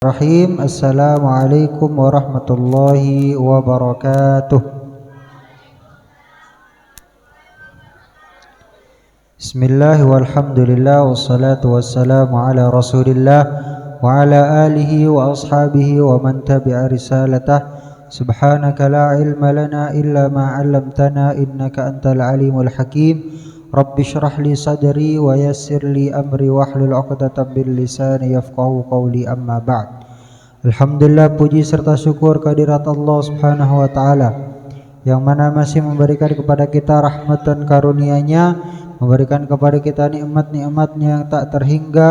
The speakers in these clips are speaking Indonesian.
Rahim. Assalamualaikum warahmatullahi wabarakatuh. Bismillah walhamdulillah wassalatu wassalamu ala rasulillah wa ala alihi wa ashabihi wa man tabi'a risalatah. Subhanaka la ilma lana illa ma 'allamtana innaka antal alimul hakim. Rabbi shrah li sadri wa yassir li amri wahlul 'uqdatam min lisani yafqahu qawli, amma ba'd. Alhamdulillah, puji serta syukur kehadirat Allah Subhanahu wa taala yang mana masih memberikan kepada kita rahmat dan karunia-Nya, memberikan kepada kita nikmat-nikmat-Nya yang tak terhingga,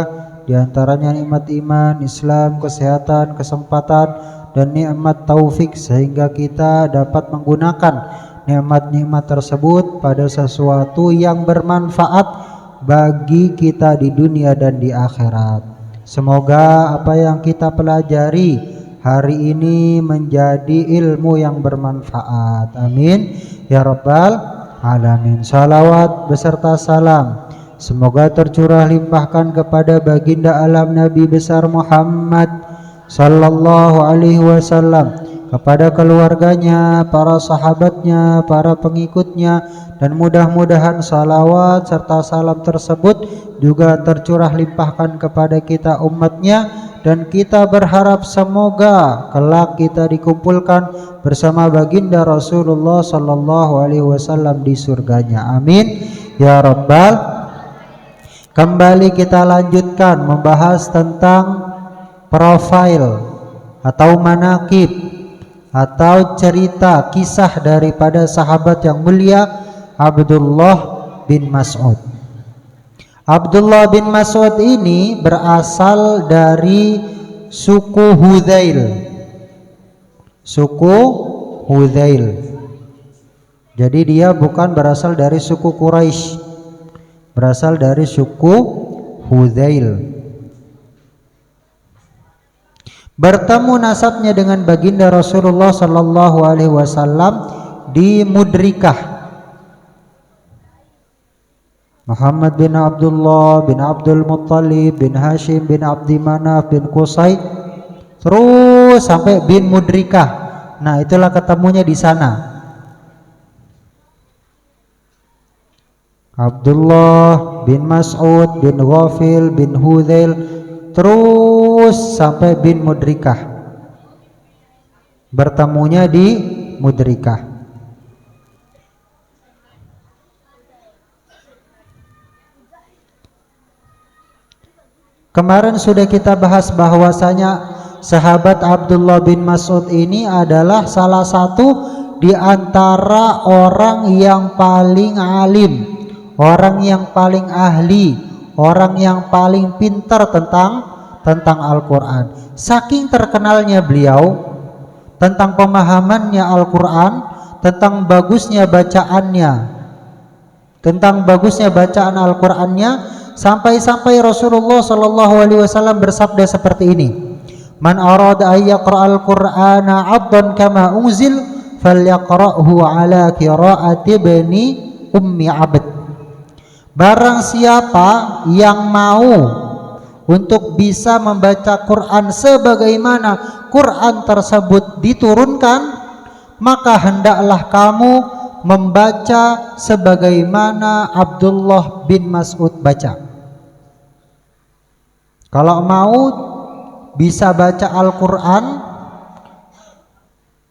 di antaranya nikmat iman, Islam, kesehatan, kesempatan dan nikmat taufik, sehingga kita dapat menggunakan nikmat-nikmat tersebut pada sesuatu yang bermanfaat bagi kita di dunia dan di akhirat. Semoga apa yang kita pelajari hari ini menjadi ilmu yang bermanfaat. Amin ya rabbal alamin. Salawat beserta salam semoga tercurah limpahkan kepada baginda alam Nabi besar Muhammad sallallahu alaihi wasallam, kepada keluarganya, para sahabatnya, para pengikutnya, dan mudah-mudahan salawat serta salam tersebut juga tercurah limpahkan kepada kita umatnya, dan kita berharap semoga kelak kita dikumpulkan bersama baginda Rasulullah sallallahu alaihi wasallam di surganya. Amin ya rabbal. Kembali kita lanjutkan membahas tentang profil atau manaqib atau cerita kisah daripada sahabat yang mulia Abdullah bin Mas'ud. Abdullah bin Mas'ud ini berasal dari suku Hudzail. Suku Hudzail. Jadi dia bukan berasal dari suku Quraisy, berasal dari suku Hudzail. Bertemu nasabnya dengan baginda Rasulullah sallallahu alaihi wasallam di Mudrikah. Muhammad bin Abdullah bin Abdul Muttalib bin Hashim bin Abdi Manaf bin Qusay, terus sampai bin Mudrikah. Nah, itulah ketemunya di sana. Abdullah bin Mas'ud bin Ghafil bin Hudzail, terus sampai bin Mudrikah. Bertemunya di Mudrikah. Kemarin sudah kita bahas bahwasanya sahabat Abdullah bin Mas'ud ini adalah salah satu di antara orang yang paling alim, orang yang paling ahli, orang yang paling pintar tentang Al-Quran. Saking terkenalnya beliau tentang pemahamannya Al-Quran, tentang bagusnya bacaannya, tentang bagusnya bacaan Al-Qurannya, sampai-sampai Rasulullah sallallahu alaihi wasallam bersabda seperti ini: "Man arada ay yaqra'al Qur'ana 'addan kama unzil falyaqra'hu 'ala qira'ati bani ummi 'abd." Barang siapa yang mau untuk bisa membaca Quran sebagaimana Quran tersebut diturunkan, maka hendaklah kamu membaca sebagaimana Abdullah bin Mas'ud baca. Kalau mau bisa baca Al-Quran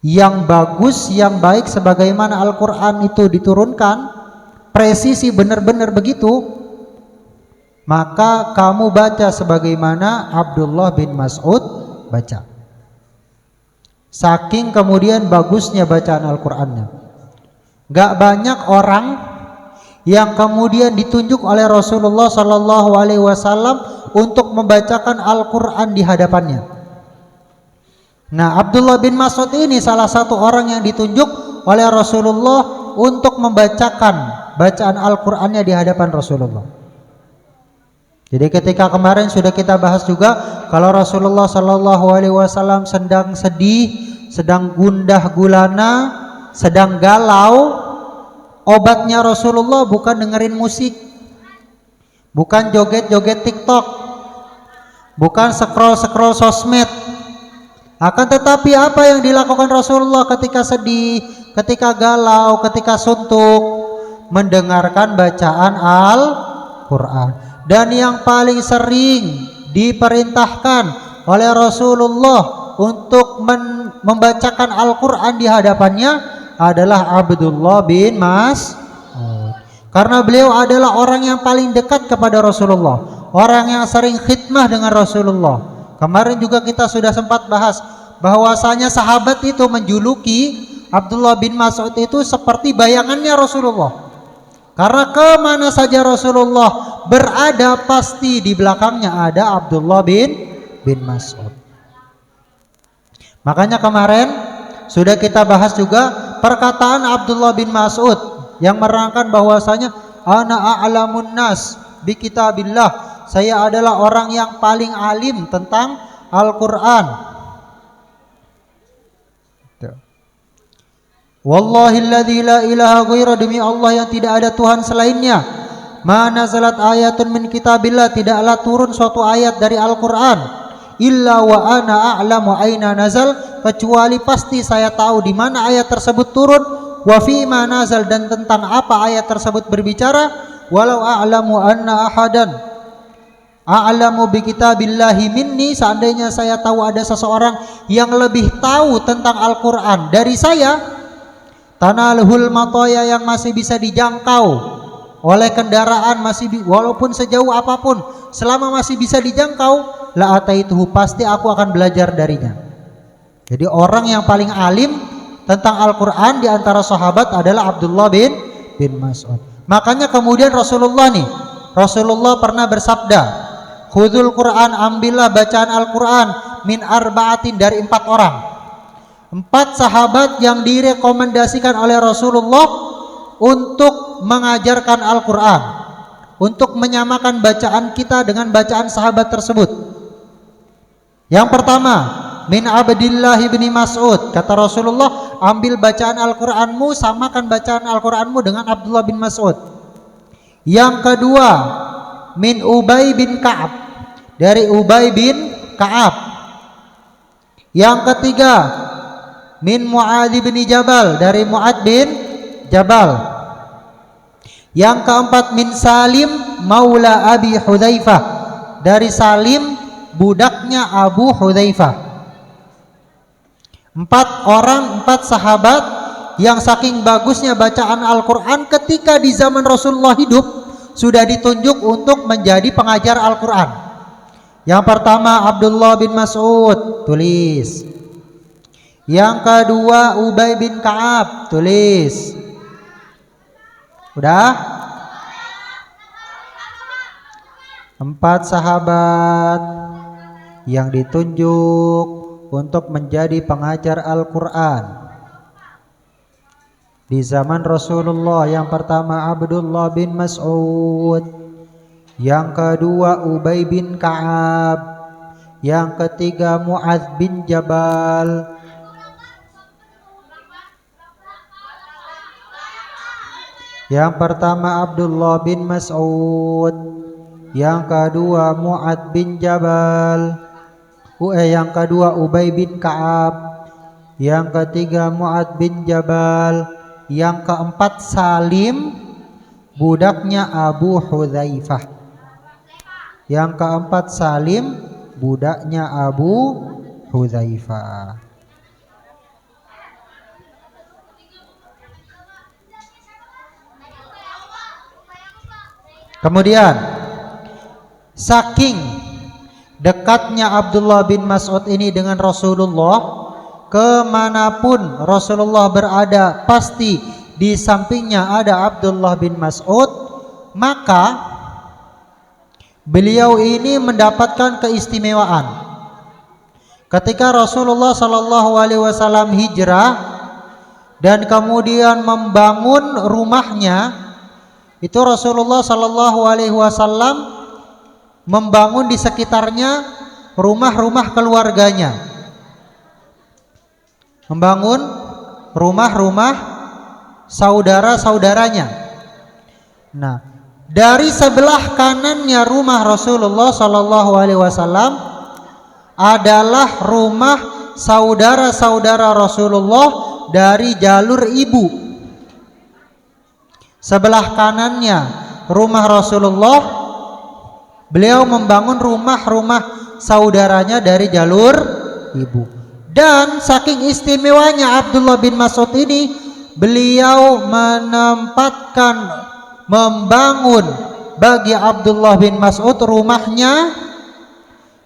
yang bagus, yang baik sebagaimana Al-Quran itu diturunkan, presisi benar-benar begitu, maka kamu baca sebagaimana Abdullah bin Mas'ud baca. Saking kemudian bagusnya bacaan Al-Qur'annya. Gak banyak orang yang kemudian ditunjuk oleh Rasulullah sallallahu alaihi wasallam untuk membacakan Al-Qur'an di hadapannya. Nah, Abdullah bin Mas'ud ini salah satu orang yang ditunjuk oleh Rasulullah untuk membacakan bacaan Al-Qur'annya di hadapan Rasulullah. Jadi ketika kemarin sudah kita bahas juga, kalau Rasulullah sallallahu alaihi wasallam sedang sedih, sedang gundah gulana, sedang galau, obatnya Rasulullah bukan dengerin musik, bukan joget-joget TikTok, bukan scroll-scroll sosmed, Akan tetapi apa yang dilakukan Rasulullah ketika sedih, ketika galau, ketika suntuk? Mendengarkan bacaan Al-Quran. Dan yang paling sering diperintahkan oleh Rasulullah untuk membacakan Al-Quran di hadapannya adalah Abdullah bin Mas'ud. Karena beliau adalah orang yang paling dekat kepada Rasulullah, orang yang sering khidmah dengan Rasulullah. Kemarin juga kita sudah sempat bahas bahwasanya sahabat itu menjuluki Abdullah bin Mas'ud itu seperti bayangannya Rasulullah. Karena kemana saja Rasulullah berada pasti di belakangnya ada Abdullah bin Mas'ud. Makanya kemarin sudah kita bahas juga perkataan Abdullah bin Mas'ud yang menerangkan bahwasanya ana a'lamun nas bi kitabillah, saya adalah orang yang paling alim tentang Al-Qur'an. Wallahilladzi la ilaha ghairu, demi Allah yang tidak ada Tuhan selainnya, ma nazalat ayatun min kitabillah, tidaklah turun suatu ayat dari Al-Qur'an, illa wa ana a'lamu aina nazal, kecuali pasti saya tahu di mana ayat tersebut turun, wa fi ma nazal, dan tentang apa ayat tersebut berbicara, walau a'lamu anna ahadan a'lamu bi kitabillahi minni, seandainya saya tahu ada seseorang yang lebih tahu tentang Al-Qur'an dari saya, tanalhul mataya, yang masih bisa dijangkau oleh kendaraan, walaupun sejauh apapun, selama masih bisa dijangkau, la ataituhu, pasti aku akan belajar darinya. Jadi orang yang paling alim tentang Al-Quran di antara sahabat adalah Abdullah bin Mas'ud. Makanya kemudian Rasulullah pernah bersabda, khudul Quran, ambillah bacaan Al-Quran, min arba'atin, dari 4 orang. 4 sahabat yang direkomendasikan oleh Rasulullah untuk mengajarkan Al-Quran, untuk menyamakan bacaan kita dengan bacaan sahabat tersebut. Yang pertama, min Abdillah bin Mas'ud, kata Rasulullah, ambil bacaan Al-Quranmu, samakan bacaan Al-Quranmu dengan Abdullah bin Mas'ud. Yang kedua, min Ubay bin Ka'ab, dari Ubay bin Ka'ab. Yang ketiga, min Mu'adz bin Jabal, dari Mu'adz bin Jabal. Yang keempat, min Salim maula Abi Hudzaifah, dari Salim budaknya Abu Hudzaifah. 4 sahabat yang saking bagusnya bacaan Al-Quran ketika di zaman Rasulullah hidup sudah ditunjuk untuk menjadi pengajar Al-Quran. Yang pertama Abdullah bin Mas'ud, tulis. Yang kedua Ubay bin Ka'ab, tulis. Udah? 4 sahabat yang ditunjuk untuk menjadi pengajar Al-Quran di zaman Rasulullah. Yang pertama Abdullah bin Mas'ud, yang kedua Ubay bin Ka'ab, yang ketiga Mu'adz bin Jabal, yang pertama Abdullah bin Mas'ud, yang kedua Mu'adz bin Jabal, yang kedua Ubay bin Ka'ab, yang ketiga Mu'adz bin Jabal, yang keempat Salim budaknya Abu Hudzaifah. Yang keempat Salim budaknya Abu Hudzaifah. Kemudian saking dekatnya Abdullah bin Mas'ud ini dengan Rasulullah, kemanapun Rasulullah berada pasti di sampingnya ada Abdullah bin Mas'ud, maka beliau ini mendapatkan keistimewaan. Ketika Rasulullah SAW hijrah dan kemudian membangun rumahnya, itu Rasulullah SAW membangun di sekitarnya rumah-rumah keluarganya, membangun rumah-rumah saudara-saudaranya. Nah, dari sebelah kanannya rumah Rasulullah SAW adalah rumah saudara-saudara Rasulullah dari jalur ibu. Sebelah kanannya rumah Rasulullah, beliau membangun rumah-rumah saudaranya dari jalur ibu. Dan saking istimewanya Abdullah bin Mas'ud ini, beliau membangun bagi Abdullah bin Mas'ud rumahnya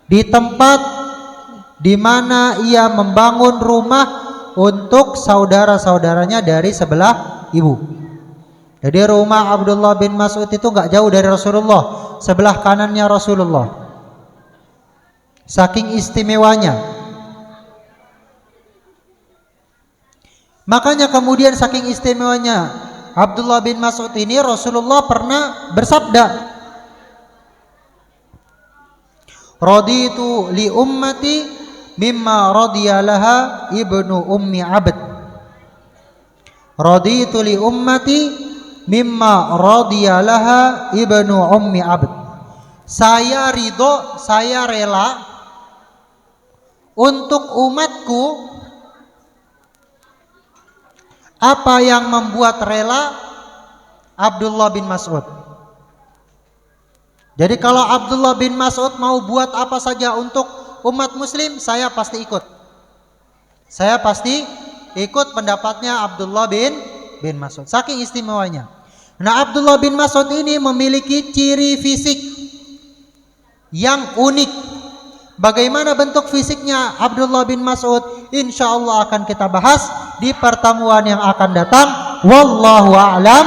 di tempat di mana ia membangun rumah untuk saudara-saudaranya dari sebelah ibu. Jadi rumah Abdullah bin Mas'ud itu nggak jauh dari Rasulullah, sebelah kanannya Rasulullah. Saking istimewanya. Makanya kemudian saking istimewanya Abdullah bin Mas'ud ini, Rasulullah pernah bersabda, "Raditu li ummati mimma radiyalaha ibnu ummi abd." Raditu li ummati mimma radiyalaha ibnu ummi abd. Saya ridho, saya rela untuk umatku apa yang membuat rela Abdullah bin Mas'ud. Jadi kalau Abdullah bin Mas'ud mau buat apa saja untuk umat muslim, saya pasti ikut. Saya pasti ikut pendapatnya Abdullah bin Mas'ud. Saking istimewanya. Nah, Abdullah bin Mas'ud ini memiliki ciri fisik yang unik. Bagaimana bentuk fisiknya Abdullah bin Mas'ud? Insya Allah akan kita bahas di pertemuan yang akan datang. Wallahu a'lam